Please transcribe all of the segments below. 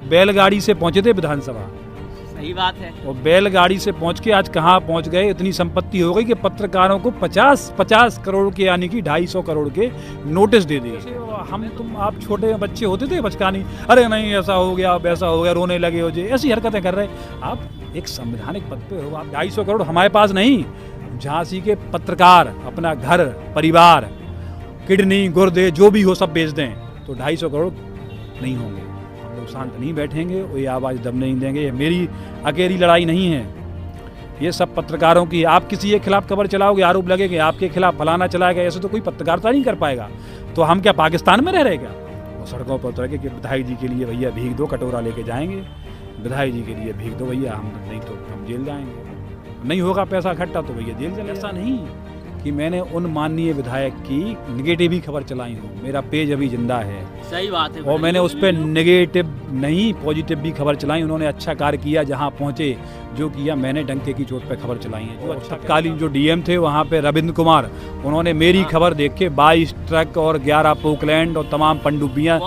बैलगाड़ी से पहुंचे थे विधानसभा। सही बात है। और बैलगाड़ी से पहुंच के आज कहाँ पहुंच गए, इतनी संपत्ति हो गई कि पत्रकारों को 50 करोड़ के यानी कि 250 करोड़ के नोटिस दे दिए। हम तुम आप छोटे बच्चे होते थे बचकानी, अरे नहीं ऐसा हो गया वैसा हो गया, रोने लगे हो जे, ऐसी हरकतें कर रहे। आप एक संवैधानिक पद पे हो, आप 250 करोड़ हमारे पास नहीं। झांसी के पत्रकार अपना घर परिवार किडनी गुर्दे जो भी हो सब बेच दें तो 250 करोड़ नहीं होंगे। हम लोग शांत नहीं बैठेंगे, कोई आवाज़ दब नहीं देंगे। ये मेरी अकेली लड़ाई नहीं है, ये सब पत्रकारों की। आप किसी के खिलाफ खबर चलाओगे, आरोप लगेंगे आपके खिलाफ, फलाना चलाएगा, ऐसे तो कोई पत्रकारिता नहीं कर पाएगा। तो हम क्या पाकिस्तान में रह रहे क्या? वो सड़कों पर उतर के कि विधायक जी के लिए भैया भीख दो, कटोरा लेके जाएंगे, विधायक जी के लिए भीख दो भैया, हम नहीं तो हम जेल जाएंगे। नहीं होगा पैसा इकट्ठा तो भैया जेल चले। ऐसा नहीं कि मैंने उन माननीय विधायक की निगेटिव ही खबर चलाई हूँ, मेरा पेज अभी जिंदा है। सही बात है। और मैंने उस पर नेगेटिव नहीं पॉजिटिव भी खबर चलाई। उन्होंने अच्छा कार्य किया, जहाँ पहुँचे जो किया, मैंने डंके की चोट पे खबर चलाई है। जो तत्कालीन जो डीएम थे वहाँ पे रविंद्र कुमार, उन्होंने मेरी खबर देख के 22 ट्रक और 11 पोकलैंड और तमाम पनडुब्बियाँ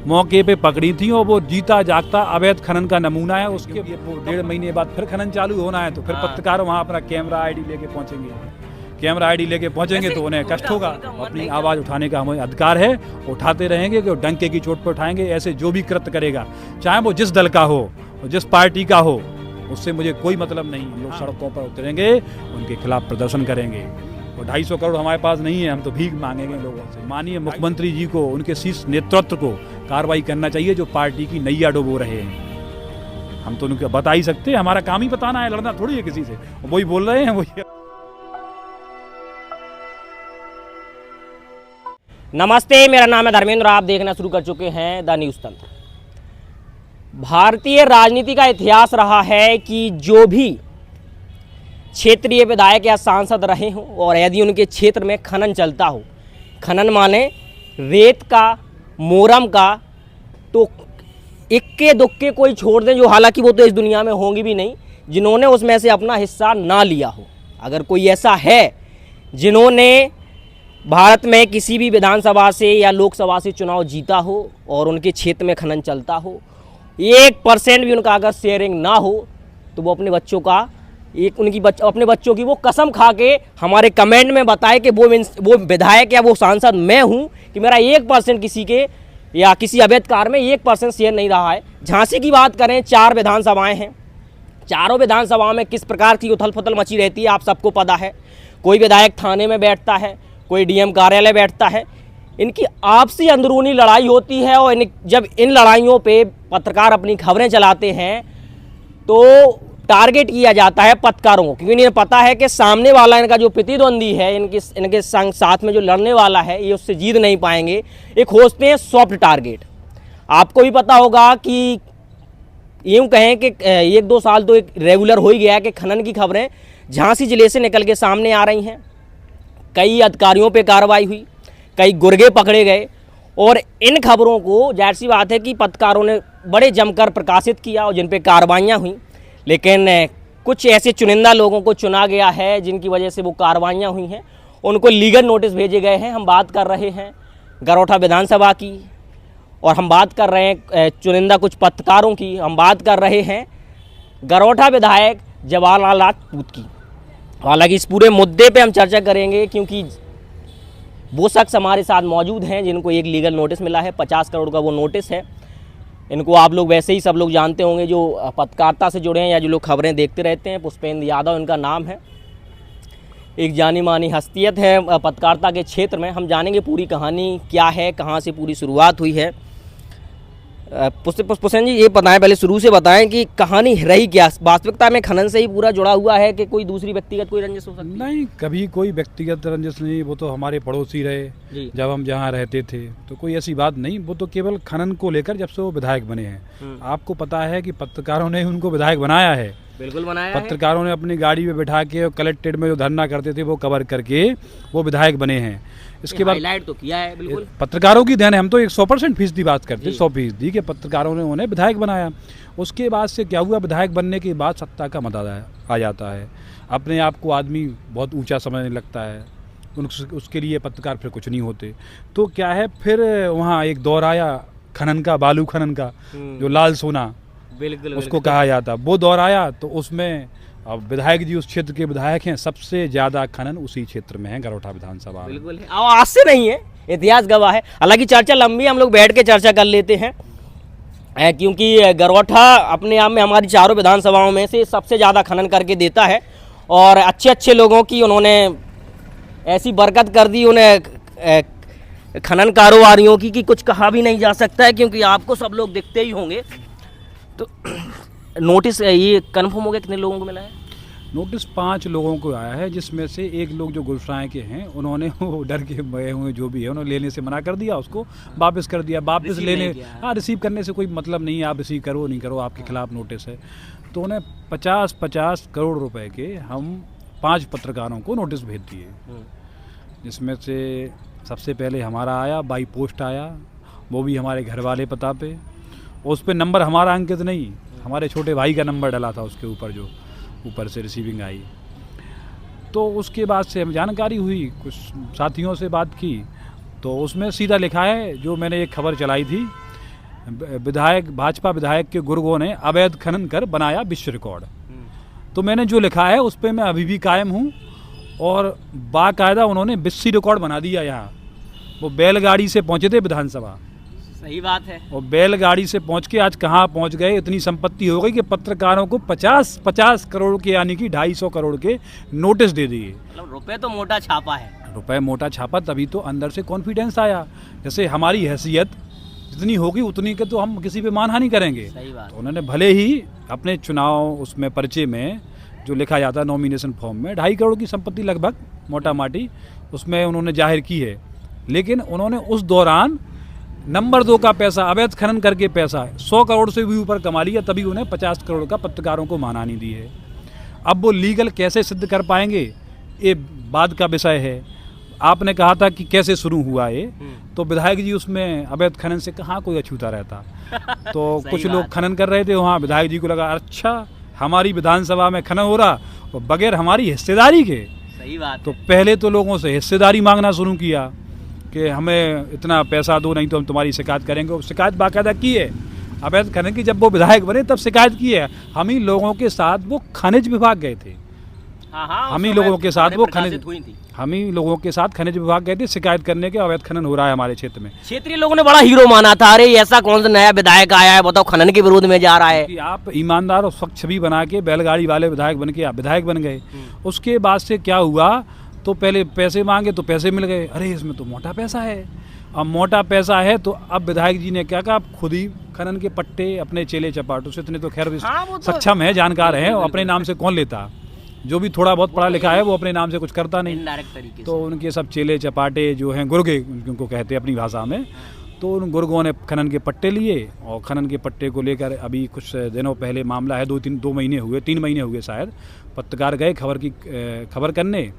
मौके पे पकड़ी थी। और वो जीता जागता अवैध खनन का नमूना है। उसके 1.5 महीने बाद फिर खनन चालू होना है, तो फिर पत्रकार वहाँ अपना कैमरा आईडी लेके पहुंचेंगे तो उन्हें कष्ट होगा। अपनी आवाज़ उठाने का हमें अधिकार है, उठाते रहेंगे कि डंके की चोट पर उठाएंगे। ऐसे जो भी कृत्य करेगा, चाहे वो जिस दल का हो और जिस पार्टी का हो, उससे मुझे कोई मतलब नहीं। हम लोग सड़कों पर उतरेंगे, उनके खिलाफ प्रदर्शन करेंगे। और 250 करोड़ हमारे पास नहीं है, हम तो भीख मांगेंगे लोगों से। माननीय मुख्यमंत्री जी को, उनके शीर्ष नेतृत्व को कार्रवाई करना चाहिए जो पार्टी की नैया डुबो रहे हैं। हम तो उनको बता ही सकते हैं, हमारा काम ही बताना है, लड़ना थोड़ी है किसी से। वही बोल रहे हैं वही। नमस्ते, मेरा नाम है धर्मेंद्र, आप देखना शुरू कर चुके हैं द न्यूज़ तंत्र। भारतीय राजनीति का इतिहास रहा है कि जो भी क्षेत्रीय विधायक या सांसद रहे हों और यदि उनके क्षेत्र में खनन चलता हो, खनन माने रेत का, मोरम का, तो इक्के दुक्के कोई छोड़ दें, जो हालांकि वो तो इस दुनिया में होंगी भी नहीं, जिन्होंने उसमें से अपना हिस्सा ना लिया हो। अगर कोई ऐसा है जिन्होंने भारत में किसी भी विधानसभा से या लोकसभा से चुनाव जीता हो और उनके क्षेत्र में खनन चलता हो, 1% भी उनका अगर शेयरिंग ना हो, तो वो अपने बच्चों का अपने बच्चों की वो कसम खा के हमारे कमेंट में बताए कि वो विधायक या वो सांसद मैं हूं, कि मेरा 1% किसी के या किसी अवैध कार्य में 1% शेयर नहीं रहा है। झांसी की बात करें, 4 विधानसभाएं हैं, चारों विधानसभाओं में किस प्रकार की उथल पुथल मची रहती है आप सबको पता है। कोई विधायक थाने में बैठता है, कोई डीएम कार्यालय बैठता है। इनकी आपसी अंदरूनी लड़ाई होती है और जब इन लड़ाइयों पे पत्रकार अपनी खबरें चलाते हैं तो टारगेट किया जाता है पत्रकारों को, क्योंकि इन्हें पता है कि सामने वाला इनका जो प्रतिद्वंदी है, इनके साथ में जो लड़ने वाला है, ये उससे जीत नहीं पाएंगे। एक खोजते हैं सॉफ्ट टारगेट। आपको भी पता होगा कि यूँ कहें कि 1-2 साल तो एक रेगुलर हो ही गया है कि खनन की खबरें झांसी जिले से निकल के सामने आ रही हैं। कई अधिकारियों पे कार्रवाई हुई, कई गुर्गे पकड़े गए और इन खबरों को जाहिर सी बात है कि पत्रकारों ने बड़े जमकर प्रकाशित किया और जिन पे कार्रवाइयाँ हुई। लेकिन कुछ ऐसे चुनिंदा लोगों को चुना गया है जिनकी वजह से वो कार्रवाइयाँ हुई हैं, उनको लीगल नोटिस भेजे गए हैं। हम बात कर रहे हैं गरोठा विधानसभा की और हम बात कर रहे हैं चुनिंदा कुछ पत्रकारों की। हम बात कर रहे हैं गरोठा विधायक जवाहरलाल राजपूत की। हालांकि इस पूरे मुद्दे पे हम चर्चा करेंगे क्योंकि वो शख्स हमारे साथ मौजूद हैं जिनको एक लीगल नोटिस मिला है, 50 करोड़ का वो नोटिस है। इनको आप लोग वैसे ही सब लोग जानते होंगे जो पत्रकारिता से जुड़े हैं या जो लोग खबरें देखते रहते हैं। पुष्पेंद्र यादव इनका नाम है, एक जानी मानी हस्तियत है पत्रकारिता के क्षेत्र में। हम जानेंगे पूरी कहानी क्या है, कहाँ से पूरी शुरुआत हुई है। पुष्पेंद्र जी, ये बताएं, पहले शुरू से बताएं कि कहानी रही क्या। वास्तविकता में खनन से ही पूरा जुड़ा हुआ है कि कोई दूसरी व्यक्तिगत कोई रंजिश हो सकती है? नहीं, कभी कोई व्यक्तिगत रंजिश नहीं। वो तो हमारे पड़ोसी रहे जब हम जहाँ रहते थे, तो कोई ऐसी बात नहीं। वो तो केवल खनन को लेकर जब से वो विधायक बने हैं। आपको पता है कि पत्रकारों ने उनको विधायक बनाया है। बिल्कुल बनाया पत्रकारों ने अपनी गाड़ी में बैठा के कलेक्ट्रेट में जो धरना करते थे वो कवर करके वो विधायक बने हैं। इसके बाद हाईलाइट तो किया है, बिल्कुल पत्रकारों की देन है। हम तो 100% फीसदी बात करते हैं, 100% कि पत्रकारों ने उन्हें विधायक बनाया। उसके बाद से क्या हुआ, विधायक बनने के बाद सत्ता का मद आ जाता है। अपने आप को आदमी बहुत ऊंचा समझने लगता है, उसके लिए पत्रकार फिर कुछ नहीं होते। तो क्या है, फिर वहाँ एक दौर आया खनन का, बालू खनन का, जो लाल सोना बिल्कुल उसको कहा जाता, वो दौर आया। तो उसमें अब विधायक जी उस क्षेत्र के विधायक हैं, सबसे ज़्यादा खनन उसी क्षेत्र में है, गरोठा विधानसभा में। बिल्कुल है। और आज से नहीं है, इतिहास गवाह है। हालांकि चर्चा लंबी, हम लोग बैठ के चर्चा कर लेते हैं, क्योंकि गरोठा अपने आप में हमारी चारों विधानसभाओं में से सबसे ज़्यादा खनन करके देता है और अच्छे अच्छे लोगों की उन्होंने ऐसी बरकत कर दी उन्हें खनन कारोबारियों की कि कुछ कहा भी नहीं जा सकता है, क्योंकि आपको सब लोग दिखते ही होंगे। तो नोटिस ये कन्फर्म हो गया कितने लोगों को मिला है? नोटिस 5 लोगों को आया है, जिसमें से एक लोग जो गुरसाए के हैं, उन्होंने वो डर के गए हुए जो भी है, उन्होंने लेने से मना कर दिया, उसको वापस कर दिया। वापस रिसीव लेने, नहीं किया। हाँ, रिसीव करने से कोई मतलब नहीं है, आप रिसीव करो नहीं करो, आपके खिलाफ नोटिस है। तो उन्हें 50-50 करोड़ रुपए के हम 5 पत्रकारों को नोटिस भेज दिए, जिसमें से सबसे पहले हमारा आया, बाई पोस्ट आया, वो भी हमारे घर वाले पता पे। उस पर नंबर हमारा अंकित नहीं, हमारे छोटे भाई का नंबर डला था उसके ऊपर, जो ऊपर से रिसीविंग आई। तो उसके बाद से हम जानकारी हुई, कुछ साथियों से बात की, तो उसमें सीधा लिखा है, जो मैंने एक खबर चलाई थी, विधायक, भाजपा विधायक के गुर्गों ने अवैध खनन कर बनाया विश्व रिकॉर्ड। तो मैंने जो लिखा है उस पर मैं अभी भी कायम हूँ, और बाकायदा उन्होंने विश्व रिकॉर्ड बना दिया। यहाँ वो बैलगाड़ी से पहुँचे थे विधानसभा, सही बात है। और बैलगाड़ी से पहुंच के आज कहाँ पहुंच गए, इतनी संपत्ति हो गई कि पत्रकारों को 50 करोड़ के, यानी कि 250 करोड़ के नोटिस दे दिए। मतलब रुपए तो मोटा छापा है। रुपए मोटा छापा, तभी तो अंदर से कॉन्फिडेंस आया। जैसे हमारी हैसियत जितनी होगी उतनी के तो हम किसी पे मानहानि करेंगे। सही बात। तो उन्होंने भले ही अपने चुनाव उसमें पर्चे में जो लिखा जाता है नॉमिनेशन फॉर्म में 2.5 करोड़ की संपत्ति लगभग मोटा माटी उसमें उन्होंने जाहिर की है, लेकिन उन्होंने उस दौरान नंबर 2 का पैसा, अवैध खनन करके पैसा 100 करोड़ से भी ऊपर कमा लिया, तभी उन्हें 50 करोड़ का पत्रकारों को मानहानि दी है। अब वो लीगल कैसे सिद्ध कर पाएंगे, ये बाद का विषय है। आपने कहा था कि कैसे शुरू हुआ ये, तो विधायक जी उसमें अवैध खनन से कहाँ कोई अछूता रहता। तो कुछ लोग खनन कर रहे थे वहाँ, विधायक जी को लगा अच्छा हमारी विधानसभा में खनन हो रहा और बगैर हमारी हिस्सेदारी के। सही बात। तो पहले तो लोगों से हिस्सेदारी मांगना शुरू किया कि हमें इतना पैसा दो, नहीं तो हम तुम्हारी शिकायत करेंगे। शिकायत बाकायदा की है अवैध खनन की, जब वो विधायक बने तब शिकायत की है। हम ही लोगों के साथ वो खनिज विभाग गए थे, हम ही लोगों के साथ वो हम ही लोगों के साथ खनिज विभाग गए थे शिकायत करने के, अवैध खनन हो रहा है हमारे क्षेत्र में। क्षेत्रीय लोगों ने बड़ा हीरो माना था, अरे ऐसा कौन सा नया विधायक आया है, बताओ खनन के विरोध में जा रहा है। कि आप ईमानदार और स्वच्छ छवि बना के बैलगाड़ी वाले विधायक बन के आप विधायक बन गए। उसके बाद से क्या हुआ, तो पहले पैसे मांगे तो पैसे मिल गए, अरे इसमें तो मोटा पैसा है। अब मोटा पैसा है तो अब विधायक जी ने क्या कहा, खुद ही खनन के पट्टे अपने चेले चपाटों से, इतने तो खैर सक्षम है, जानकार है, अपने नाम से कौन लेता, जो भी थोड़ा बहुत पढ़ा लिखा है वो अपने नाम से कुछ करता नहीं। तो उनके सब चेले चपाटे जो हैं, गुर्गे उनको कहते हैं अपनी भाषा में, तो उन गुर्गों ने खनन के पट्टे लिए, और खनन के पट्टे को लेकर अभी कुछ दिनों पहले मामला है, 2 महीने हुए, 3 महीने हुए शायद, पत्रकार गए खबर करने,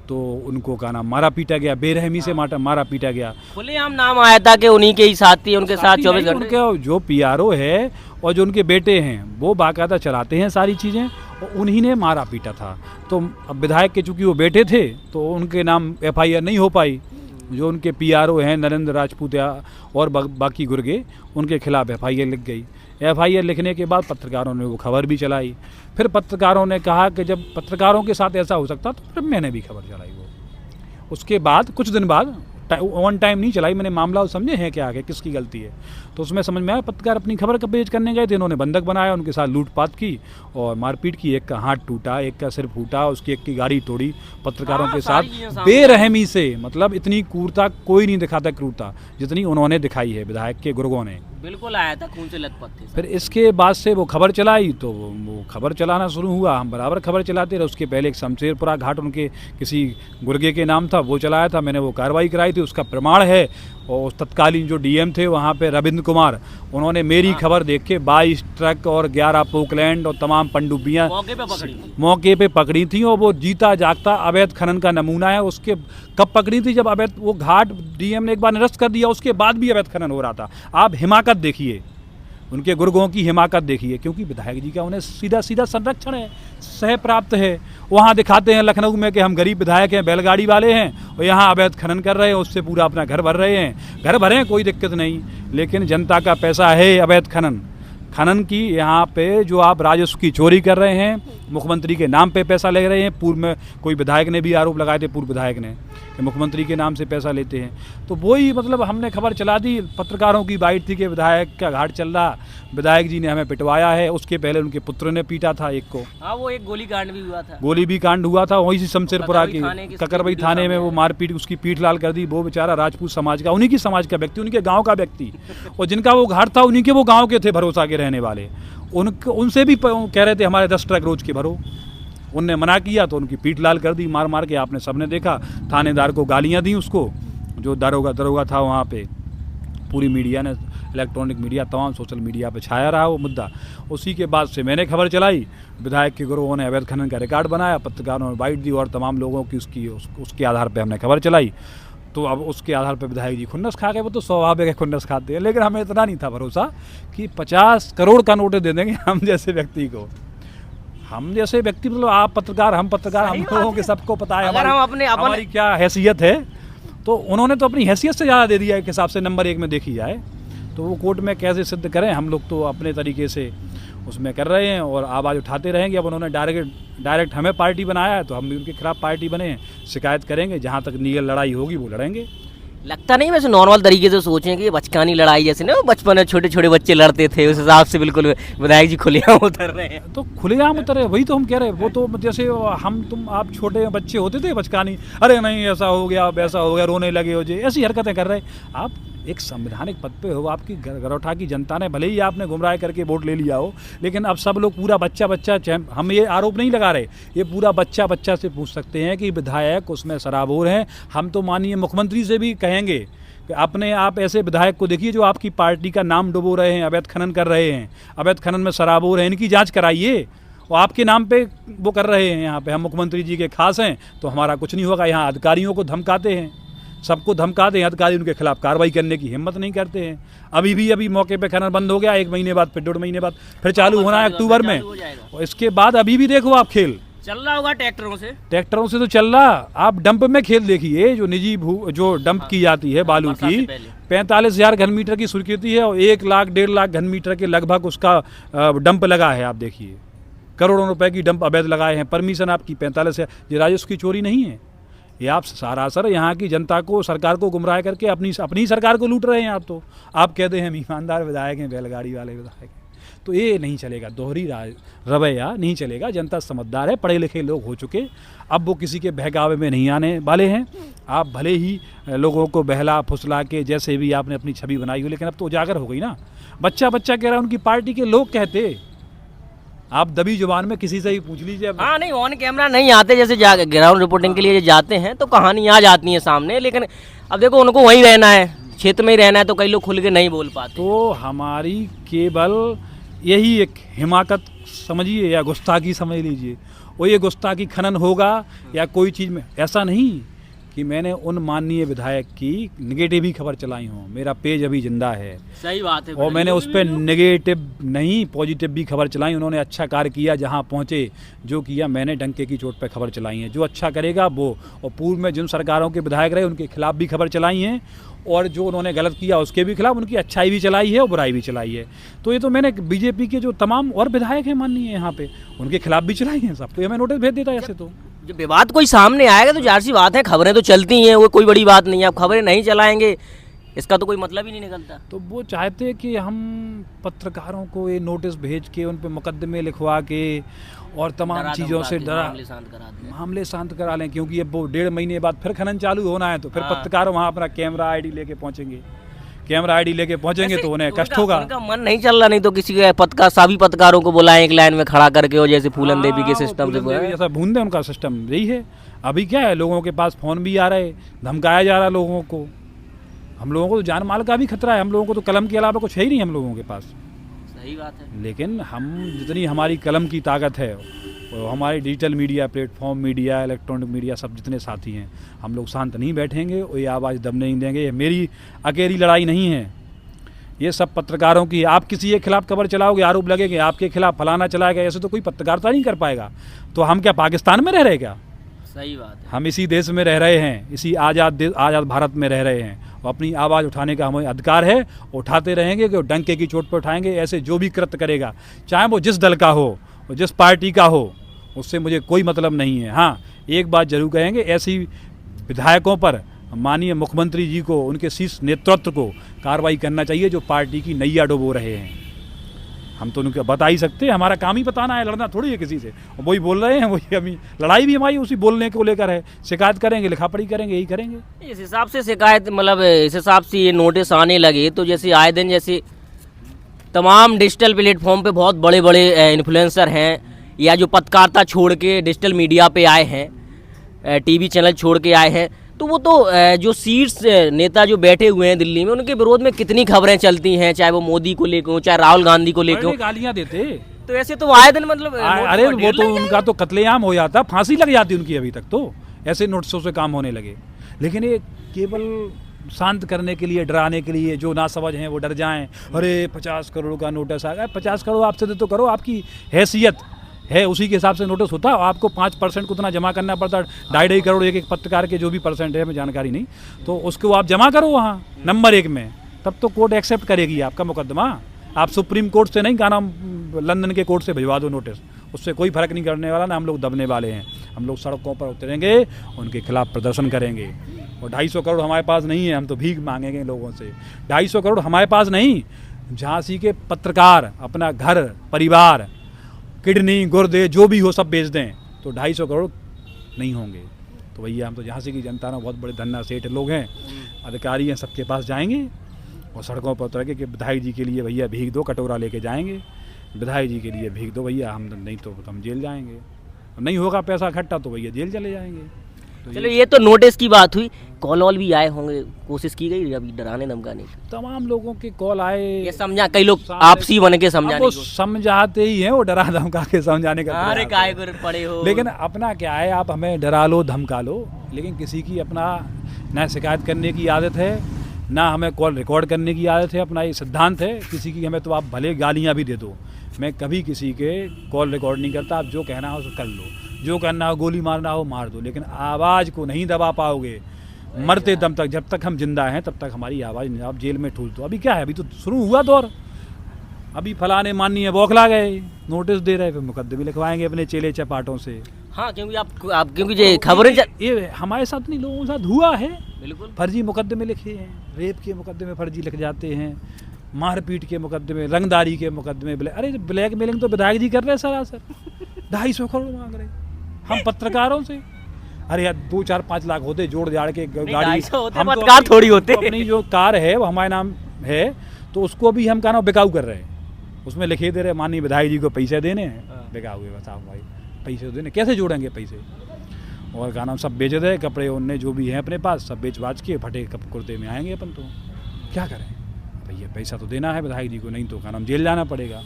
तो उनको का नाम मारा पीटा गया, बेरहमी से मारा पीटा गया। खुलेआम नाम आया था कि उन्हीं के ही साथी, उनके साथ 24 घंटे। उनके जो पीआरओ है और जो उनके बेटे हैं वो बाकायदा चलाते हैं सारी चीज़ें, और उन्हीं ने मारा पीटा था। तो अब विधायक के चूँकि वो बेटे थे तो उनके नाम FIR नहीं हो पाई। जो उनके पीआरओ हैं नरेंद्र राजपूत और बाकी गुर्गे, उनके खिलाफ FIR लिख गई। FIR लिखने के बाद पत्रकारों ने वो खबर भी चलाई। फिर पत्रकारों ने कहा कि जब पत्रकारों के साथ ऐसा हो सकता तो फिर मैंने भी खबर चलाई। वो उसके बाद कुछ दिन बाद, वन टाइम नहीं चलाई मैंने, मामला समझे हैं क्या आगे किसकी गलती है। तो उसमें समझ में आया पत्रकार अपनी खबर का पेश करने गए थे, इन्होंने बंधक बनाया, उनके साथ लूटपाट की और मारपीट की। एक का हाथ टूटा, एक का सिर फूटा, उसकी एक की गाड़ी तोड़ी पत्रकारों के साथ बेरहमी से। मतलब इतनी क्रूरता कोई नहीं दिखाता, क्रूरता जितनी उन्होंने दिखाई है विधायक के गुर्गों ने। बिल्कुल आया था, खून से लथपथ थे। फिर इसके बाद से वो खबर चलाई, तो वो खबर चलाना शुरू हुआ, हम बराबर खबर चलाते रहे। उसके पहले एक शमशेरपुरा घाट उनके किसी गुर्गे के नाम था, वो चलाया था, मैंने वो कार्रवाई कराई थी, उसका प्रमाण है। और तत्कालीन जो DM थे वहाँ पे रविंद्र कुमार, उन्होंने मेरी खबर देख के 22 ट्रक और 11 पोकलैंड और तमाम पनडुब्बियाँ मौके पे पकड़ी थी। और वो जीता जागता अवैध खनन का नमूना है। उसके कब पकड़ी थी, जब अवैध वो घाट DM ने एक बार निरस्त कर दिया, उसके बाद भी अवैध खनन हो रहा था। आप हिमाकत देखिए, उनके गुर्गों की हिमाकत देखिए, क्योंकि विधायक जी का उन्हें सीधा सीधा संरक्षण है, सह प्राप्त है। वहाँ दिखाते हैं लखनऊ में कि हम गरीब विधायक हैं, बैलगाड़ी वाले हैं, और यहाँ अवैध खनन कर रहे हैं, उससे पूरा अपना घर भर रहे हैं। घर भरें, कोई दिक्कत नहीं, लेकिन जनता का पैसा है अवैध खनन की। यहाँ पे जो आप राजस्व की चोरी कर रहे हैं, मुख्यमंत्री के नाम पे पैसा ले रहे हैं। पूर्व में कोई विधायक ने भी आरोप लगाए थे, पूर्व विधायक ने, कि मुख्यमंत्री के नाम से पैसा लेते हैं। तो वही मतलब हमने खबर चला दी, पत्रकारों की बाइट थी कि विधायक का घाट चल रहा, विधायक जी ने हमें पिटवाया है। उसके पहले उनके पुत्र ने पीटा था एक को। हाँ, वो एक गोली कांड भी हुआ था। गोली भी कांड हुआ था वहीं से शमशेरपुरा के ककरबई थाने में, वो मारपीट, उसकी पीठ लाल कर दी। वो बेचारा राजपूत समाज का, उन्हीं की समाज का व्यक्ति, उनके गाँव का व्यक्ति, और जिनका वो घाट था उन्हीं के वो गाँव के थे, भरोसा के रहने वाले। उनसे भी कह रहे थे हमारे 10 ट्रक रोज के भरो। उनने मना किया तो उनकी पीठ लाल कर दी, मार मार के। आपने सबने देखा, थानेदार को गालियां दी, उसको जो दरोगा था वहाँ पे। पूरी मीडिया ने, इलेक्ट्रॉनिक मीडिया, तमाम सोशल मीडिया पे छाया रहा वो मुद्दा। उसी के बाद से मैंने खबर चलाई, विधायक के गुरुओं ने अवैध खनन का रिकॉर्ड बनाया, पत्रकारों ने बाइट दी, और तमाम लोगों की उसके आधार पर हमने खबर चलाई। तो अब उसके आधार पर विधायक जी खुन्नस खा गए। वो तो स्वाभाविक है, खुन्नस खाते हैं, लेकिन हमें इतना नहीं था भरोसा कि 50 करोड़ का नोटिस दे देंगे हम जैसे व्यक्ति को। हम जैसे व्यक्ति, मतलब आप पत्रकार, हम पत्रकार, हम लोगों के सबको पता है हमारी क्या हैसियत है। तो उन्होंने तो अपनी हैसियत से ज़्यादा दे दिया एक हिसाब से, नंबर 1 में देखी जाए तो। वो कोर्ट में कैसे सिद्ध करें, हम लोग तो अपने तरीके से उसमें कर रहे हैं और आवाज़ उठाते रहेंगे। अब उन्होंने डायरेक्ट हमें पार्टी बनाया है, तो हम भी उनके खिलाफ पार्टी बने हैं, शिकायत करेंगे। जहाँ तक लीगल लड़ाई होगी वो लड़ेंगे। लगता नहीं वैसे नॉर्मल तरीके से सोचें कि ये बचकानी लड़ाई जैसे ना बचपन में छोटे छोटे बच्चे लड़ते थे, उस हिसाब से बिल्कुल विधायक जी खुलेआम उतर रहे हैं। तो खुलेआम उतर रहे, वही तो हम कह रहे हैं। वो तो जैसे आप छोटे बच्चे होते थे बचकानी, अरे नहीं ऐसा हो गया वैसा हो गया, रोने लगे हो जे, ऐसी हरकतें कर रहे। आप एक संवैधानिक पद पे हो, आपकी गरौठा की जनता ने भले ही आपने गुमराह करके वोट ले लिया हो, लेकिन अब सब लोग पूरा बच्चा हम ये आरोप नहीं लगा रहे, ये पूरा बच्चा से पूछ सकते हैं कि विधायक उसमें शराबोर हैं। हम तो माननीय मुख्यमंत्री से भी कहेंगे कि अपने आप ऐसे विधायक को देखिए जो आपकी पार्टी का नाम डुबो रहे हैं, अवैध खनन कर रहे हैं, अवैध खनन में शराबोर हैं, इनकी जाँच कराइए। और आपके नाम पे वो कर रहे हैं, यहाँ पे हम मुख्यमंत्री जी के खास हैं तो हमारा कुछ नहीं होगा। यहाँ अधिकारियों को धमकाते हैं, सबको धमकाते हैं, अधिकारी उनके खिलाफ कार्रवाई करने की हिम्मत नहीं करते हैं। अभी मौके पे खनन बंद हो गया, 1 महीने बाद, फिर 1.5 महीने बाद फिर चालू होना है अक्टूबर में। और इसके बाद अभी भी देखो आप खेल चल रहा होगा ट्रैक्टरों से तो चल रहा। आप डंप में खेल देखिए, जो निजी जो डंप की जाती है बालू की, 45,000 घन मीटर की स्वीकृति है और 1 लाख 1.5 लाख घन मीटर के लगभग उसका डंप लगा है। आप देखिए, करोड़ों रुपए की डंप अवैध लगाए हैं। परमिशन आपकी 45,000। ये राजस्व की चोरी नहीं है, ये आप सरासर यहाँ की जनता को, सरकार को गुमराह करके अपनी सरकार को लूट रहे हैं। आप तो आप कहते हैं हम ईमानदार विधायक हैं, बैलगाड़ी वाले विधायक हैं, तो ये नहीं चलेगा, दोहरी रवैया नहीं चलेगा। जनता समझदार है, पढ़े लिखे लोग हो चुके, अब वो किसी के बहकावे में नहीं आने वाले हैं। आप भले ही लोगों को बहला फुसला के जैसे भी आपने अपनी छवि बनाई हो, लेकिन अब तो उजागर हो गई ना। बच्चा कह रहा है, उनकी पार्टी के लोग कहते, आप दबी जुबान में किसी से ही पूछ लीजिए। हाँ, नहीं ऑन कैमरा नहीं आते, जैसे ग्राउंड रिपोर्टिंग के लिए जाते हैं तो कहानी आ जाती है सामने, लेकिन अब देखो उनको वहीं रहना है, क्षेत्र में ही रहना है, तो कई लोग खुल के नहीं बोल पाते। तो हमारी केवल यही एक हिमाकत समझिए या गुस्ताखी समझ लीजिए। वो ये गुस्ताखी खनन होगा या कोई चीज़ में, ऐसा नहीं कि मैंने उन माननीय विधायक की नेगेटिव ही खबर चलाई हूँ। मेरा पेज अभी जिंदा है, सही बात है, और मैंने उस पर नेगेटिव नहीं पॉजिटिव भी खबर चलाई। उन्होंने अच्छा कार्य किया, जहाँ पहुँचे जो किया, मैंने डंके की चोट पर खबर चलाई है। जो अच्छा करेगा वो, और पूर्व में जिन सरकारों के विधायक रहे उनके खिलाफ भी खबर चलाई हैं, और जो उन्होंने गलत किया उसके भी खिलाफ उनकी अच्छाई भी चलाई है और बुराई भी चलाई है। तो ये तो मैंने बीजेपी के जो तमाम और विधायक हैं माननीय यहाँ पे, उनके खिलाफ भी चलाई हैं। सबको हमें नोटिस भेज देता है ऐसे। तो जब विवाद कोई सामने आएगा तो जाहिर सी बात है, खबरें तो चलती हैं, वो कोई बड़ी बात नहीं है। अब खबरें नहीं चलाएंगे इसका तो कोई मतलब ही नहीं निकलता। तो वो चाहते कि हम पत्रकारों को ये नोटिस भेज के, उन पे मुकदमे लिखवा के और तमाम चीज़ों से मामले शांत करा लें, क्योंकि अब वो 1.5 महीने बाद फिर खनन चालू होना है। तो फिर पत्रकार वहाँ अपना कैमरा आईडी लेके पहुँचेंगे, तो उन्हें कष्ट होगा। उनका मन नहीं चल रहा, नहीं तो किसी के सभी पत्रकारों को बुलाएं एक लाइन में खड़ा करके, और जैसे फूलन देवी के सिस्टम से जैसा बूंदे उनका सिस्टम यही है। अभी क्या है, लोगों के पास फोन भी आ रहे, धमकाया जा रहा लोगों को। हम लोगों को तो जान माल का भी खतरा है, हम लोगों को तो कलम के अलावा कुछ है ही नहीं हम लोगों के पास। सही बात है। लेकिन हम जितनी हमारी कलम की ताकत है, और हमारे digital media, platform media, electronic media, सब जितने साथी हैं, हम लोग शांत नहीं बैठेंगे और ये आवाज़ दबने नहीं देंगे। ये मेरी अकेली लड़ाई नहीं है, ये सब पत्रकारों की। आप किसी के खिलाफ खबर चलाओगे, आरोप लगेंगे, आपके खिलाफ फलाना चलाएगा, ऐसे तो कोई पत्रकारिता नहीं कर पाएगा। तो हम क्या पाकिस्तान में रह रहे क्या? सही बात है। हम इसी देश में रह रहे हैं, इसी आज़ाद भारत में रह रहे हैं, और अपनी आवाज़ उठाने का हमें अधिकार है, उठाते रहेंगे कि डंके की चोट पर उठाएंगे। ऐसे जो भी कृत्य करेगा, चाहे वो जिस दल का हो, वो जिस पार्टी का हो, उससे मुझे कोई मतलब नहीं है। हाँ, एक बात जरूर कहेंगे, ऐसी विधायकों पर माननीय मुख्यमंत्री जी को, उनके शीर्ष नेतृत्व को कार्रवाई करना चाहिए जो पार्टी की नैया डुबो रहे हैं। हम तो उनको बता ही सकते हैं, हमारा काम ही बताना है, लड़ना थोड़ी है किसी से। वही बोल रहे हैं, वही अभी लड़ाई भी हमारी उसी बोलने को लेकर है। शिकायत करेंगे, लिखापढ़ी करेंगे, यही करेंगे। इस हिसाब से शिकायत, मतलब इस हिसाब से ये नोटिस आने लगे तो जैसे आए दिन जैसे तमाम डिजिटल प्लेटफॉर्म पे बहुत बड़े बड़े इन्फ्लुएंसर हैं, या जो पत्रकारिता छोड़ के डिजिटल मीडिया पे आए हैं, टीवी चैनल छोड़ के आए हैं, तो वो तो जो शीर्ष नेता जो बैठे हुए हैं दिल्ली में, उनके विरोध में कितनी खबरें चलती हैं, चाहे वो मोदी को लेकर हो, चाहे राहुल गांधी को लेकर हो, गालियां देते। तो ऐसे तो आए दिन मतलब अरे वो तो उनका तो कत्लेआम हो जाता, फांसी लग जाती उनकी अभी तक तो, ऐसे नोटिसों से काम होने लगे। लेकिन ये केवल शांत करने के लिए, डराने के लिए, जो ना समझ हैं वो डर जाएं। अरे 50 करोड़ का नोटिस आ गया, 50 करोड़ आपसे तो करो, आपकी हैसियत है उसी के हिसाब से नोटिस होता है। आपको 5% को उतना जमा करना पड़ता है, 2.5 करोड़ एक पत्रकार के जो भी परसेंट है, हमें जानकारी नहीं, तो उसको आप जमा करो वहाँ नंबर 1 में, तब तो कोर्ट एक्सेप्ट करेगी आपका मुकदमा। आप सुप्रीम कोर्ट से नहीं, का नाम लंदन के कोर्ट से भिजवा दो नोटिस, उससे कोई फर्क नहीं करने वाला ना। हम लोग दबने वाले हैं, हम लोग सड़कों पर उतरेंगे, उनके खिलाफ प्रदर्शन करेंगे। और 250 करोड़ हमारे पास नहीं है, हम तो भीख मांगेंगे लोगों से। 250 करोड़ हमारे पास नहीं, झांसी के पत्रकार अपना घर परिवार, किडनी, गुर्दे जो भी हो सब बेच दें तो 250 करोड़ नहीं होंगे। तो भैया हम तो झांसी की जनता ना बहुत बड़े धन्ना सेठ लोग हैं, अधिकारी हैं, सबके पास जाएंगे और सड़कों पर उतर के कि विधायक जी के लिए भैया भीख दो, कटोरा लेके जाएंगे, विधायक जी के लिए भीख दो भैया, हम नहीं तो हम जेल जाएंगे, नहीं होगा पैसा इकट्ठा तो भैया जेल चले जाएंगे। तो चलो ये तो नोटिस की बात हुई, कॉल वॉल भी आए होंगे, कोशिश की गई अभी डराने धमकाने की? तमाम लोगों के कॉल आए, ये समझा, कई लोग आपसी बन के समझाने वो समझाते ही हैं, वो डरा धमका के समझाने का। अरे काय पड़े हो। लेकिन अपना क्या है, आप हमें डरा लो धमका लो, लेकिन किसी की अपना ना शिकायत करने की आदत है, ना हमें कॉल रिकॉर्ड करने की आदत है। अपना ये सिद्धांत है, किसी की हमें तो आप भले गालियाँ भी दे दो, मैं कभी किसी के कॉल रिकॉर्ड नहीं करता। आप जो कहना हो कर लो, जो करना हो गोली मारना हो मार दो, लेकिन आवाज़ को नहीं दबा पाओगे मरते दम तक। जब तक हम जिंदा हैं तब तक हमारी आवाज़ नहीं। आप जेल में ठूस दो, अभी क्या है, अभी तो शुरू हुआ दौर, अभी फलाने माननीय बौखला गए, नोटिस दे रहे, फिर मुकदमे लिखवाएंगे अपने चेले चपाटों से। हाँ, क्योंकि आप क्योंकि ये खबरें ये हमारे साथ नहीं, लोगों के साथ हुआ है। बिल्कुल फर्जी मुकदमे लिखे हैं, रेप के मुकदमे फर्जी लिख जाते हैं, मारपीट के मुकदमे, रंगदारी के मुकदमे। अरे ब्लैक मेलिंग तो विधायक जी कर रहे हैं सरासर, 250 करोड़ मांग रहे हम पत्रकारों से। अरे यार 2, 4, 5 लाख होते जोड़ जाड़ के गाड़ी, हम पत्रकार थोड़ी होते। अपनी जो कार है वो हमारे नाम है, तो उसको भी हम कहना बिकाऊ कर रहे हैं, उसमें लिखे दे रहे माननीय विधायक जी को पैसे देने हैं, बिकाऊ हुए बताओ भाई, पैसे देने कैसे जोड़ेंगे पैसे। और का नाम सब बेच रहे, कपड़े उनने जो भी हैं अपने पास सब बेच बाच के फटे कुर्ते में आएंगे अपन, तो क्या करें भैया, पैसा तो देना है विधायक जी को, नहीं तो का नाम जेल जाना पड़ेगा।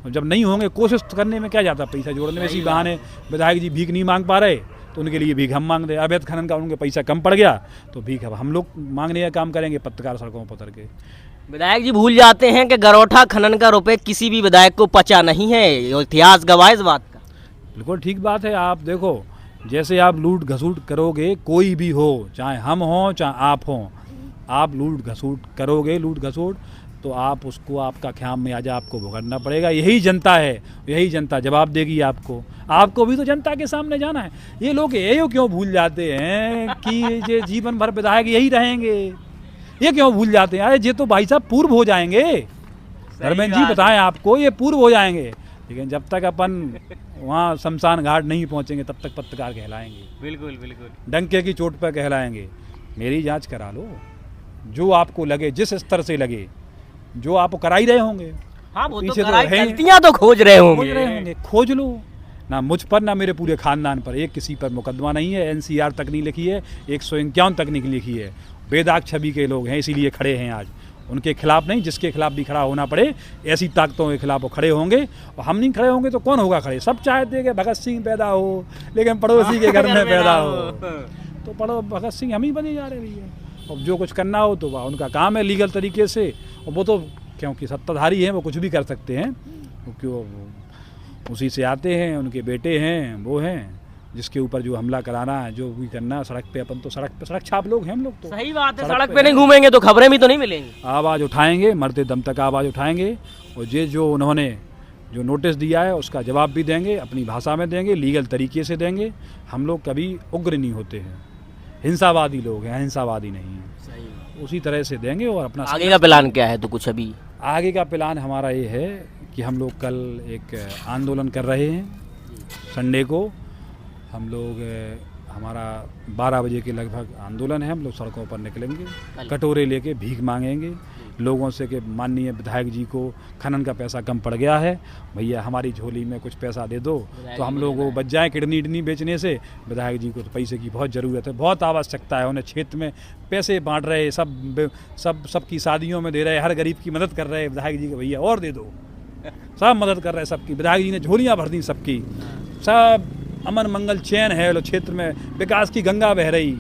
जब नहीं होंगे, कोशिश करने में क्या जाता, पैसा जोड़ने में। इसी बहाने विधायक जी भीख नहीं मांग पा रहे तो उनके लिए भीख हम मांग दे, अवैध खनन का उनके पैसा कम पड़ गया तो भीख अब हम लोग मांगने का काम करेंगे, पत्रकार सड़कों पर उतर के। विधायक जी भूल जाते हैं कि गरौठा खनन का रुपए किसी भी विधायक को पचा नहीं है, इतिहास गवाह इस बात का। बिल्कुल ठीक बात है। आप देखो, जैसे आप लूट घसूट करोगे, कोई भी हो, चाहे हम हों चाहे आप हों, आप लूट घसूट करोगे, लूट घसूट, तो आप उसको आपका ख्याम में आजा आपको भुगतना पड़ेगा। यही जनता है, यही जनता जवाब देगी आपको। आपको भी तो जनता के सामने जाना है। ये लोग ये क्यों भूल जाते हैं कि ये जीवन भर विधायक यही रहेंगे, ये क्यों भूल जाते हैं? अरे ये तो भाई साहब पूर्व हो जाएंगे, धर्मेंद्र जी बताएं आपको, ये पूर्व हो जाएंगे, लेकिन जब तक अपन वहाँ शमशान घाट नहीं पहुँचेंगे तब तक पत्रकार कहलाएंगे। बिल्कुल बिल्कुल, डंके की चोट पर कहलाएंगे। मेरी जांच करा लो, जो आपको लगे, जिस स्तर से लगे, जो आप करा ही रहे होंगे। हाँ, वो पीछे तो तो गलतियां तो खोज रहे होंगे, खोज लो ना, मुझ पर ना मेरे पूरे खानदान पर एक किसी पर मुकदमा नहीं है। NCR तक नहीं लिखी है, 151 तक नहीं लिखी है। बेदाग छवि के लोग हैं, इसीलिए खड़े हैं आज। उनके खिलाफ नहीं, जिसके खिलाफ भी खड़ा होना पड़े, ऐसी ताकतों के खिलाफ वो खड़े होंगे। और हम नहीं खड़े होंगे तो कौन होगा खड़े? सब चाहते हैं कि भगत सिंह पैदा हो, लेकिन पड़ोसी के घर में पैदा हो, तो भगत सिंह हम ही बने जा रहे भैया। और जो कुछ करना हो तो वह उनका काम है लीगल तरीके से, और वो तो क्योंकि सत्ताधारी हैं वो कुछ भी कर सकते हैं, क्योंकि वो उसी से आते हैं, उनके बेटे हैं, वो हैं जिसके ऊपर जो हमला कराना है, जो भी करना है सड़क पे, अपन तो सड़क छाप लोग हैं हम लोग तो। सही बात है, सड़क पे नहीं घूमेंगे तो खबरें भी तो नहीं मिलेंगी। आवाज़ उठाएंगे, मरते दम तक आवाज़ उठाएंगे, और जो उन्होंने जो नोटिस दिया है उसका जवाब भी देंगे, अपनी भाषा में देंगे, लीगल तरीके से देंगे। हम लोग कभी उग्र नहीं होते हैं, हिंसावादी लोग हैं, अहिंसावादी नहीं हैं। उसी तरह से देंगे। और अपना आगे का प्लान क्या है? तो कुछ अभी आगे का प्लान हमारा ये है कि हम लोग कल एक आंदोलन कर रहे हैं। संडे को हम लोग हमारा 12 बजे के लगभग आंदोलन है। हम लोग सड़कों पर निकलेंगे, कटोरे लेके भीख मांगेंगे लोगों से कि माननीय विधायक जी को खनन का पैसा कम पड़ गया है, भैया हमारी झोली में कुछ पैसा दे दो तो हम लोग वो बच जाएँ किडनी बेचने से। विधायक जी को तो पैसे की बहुत ज़रूरत है, बहुत आवश्यकता है। उन्हें क्षेत्र में पैसे बांट रहे, सबकी शादियों में दे रहे, हर गरीब की मदद कर रहे विधायक जी को, भैया और दे दो। सब मदद कर रहे हैं सबकी, विधायक जी ने झोलियाँ भर दी सबकी, सब अमन मंगल चैन है लो क्षेत्र में, विकास की गंगा बह रही।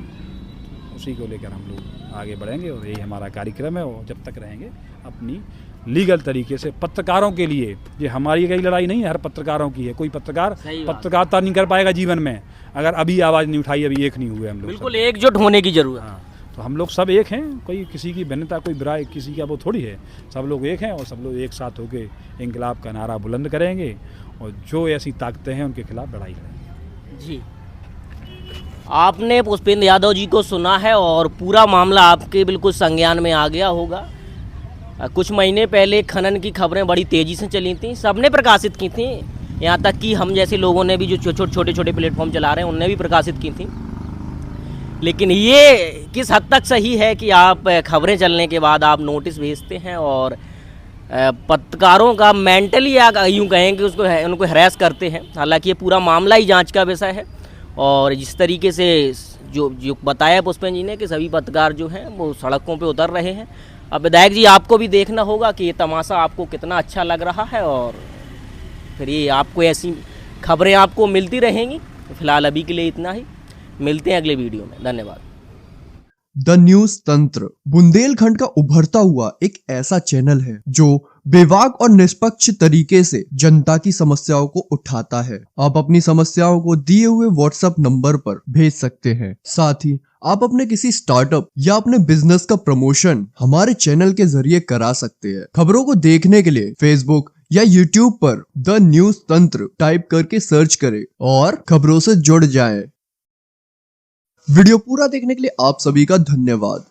उसी को लेकर हम लोग आगे बढ़ेंगे और यही हमारा कार्यक्रम है। और जब तक रहेंगे अपनी लीगल तरीके से पत्रकारों के लिए, ये हमारी कई लड़ाई नहीं है, हर पत्रकारों की है। कोई पत्रकार पत्रकारिता नहीं कर पाएगा जीवन में अगर अभी आवाज़ नहीं उठाई, अभी एक नहीं हुए हम लोग। बिल्कुल एकजुट होने की जरूरत है। तो हम लोग सब एक हैं, कोई किसी की भिन्नता, कोई बुराई किसी का वो थोड़ी है। सब लोग एक हैं और सब लोग एक साथ होकर इंकलाब का नारा बुलंद करेंगे और जो ऐसी ताकतें हैं उनके खिलाफ लड़ाई करेंगे। जी, आपने पुष्पेंद्र यादव जी को सुना है और पूरा मामला आपके बिल्कुल संज्ञान में आ गया होगा। कुछ महीने पहले खनन की खबरें बड़ी तेज़ी से चली थी, सबने प्रकाशित की थी, यहाँ तक कि हम जैसे लोगों ने भी जो छोटे छोटे प्लेटफॉर्म चला रहे हैं उनने भी प्रकाशित की थी। लेकिन ये किस हद तक सही है कि आप खबरें चलने के बाद आप नोटिस भेजते हैं और पत्रकारों का मेंटली या यूँ कहें कि उनको हैरेस करते हैं? हालांकि ये पूरा मामला ही जांच का विषय है और जिस तरीके से जो बताया पुष्पेंद्र जी ने कि सभी पत्रकार जो हैं वो सड़कों पे उतर रहे हैं। अब विधायक जी आपको भी देखना होगा कि ये तमाशा आपको कितना अच्छा लग रहा है और फिर ये आपको ऐसी खबरें आपको मिलती रहेंगी। फिलहाल अभी के लिए इतना ही, मिलते हैं अगले वीडियो में। धन्यवाद। द न्यूज तंत्र बुंदेलखंड का उभरता हुआ एक ऐसा चैनल है जो बेबाक और निष्पक्ष तरीके से जनता की समस्याओं को उठाता है। आप अपनी समस्याओं को दिए हुए व्हाट्सएप नंबर पर भेज सकते हैं। साथ ही आप अपने किसी स्टार्टअप या अपने बिजनेस का प्रमोशन हमारे चैनल के जरिए करा सकते हैं। खबरों को देखने के लिए फेसबुक या यूट्यूब पर द न्यूज तंत्र टाइप करके सर्च करें और खबरों से जुड़ जाएं। वीडियो पूरा देखने के लिए आप सभी का धन्यवाद।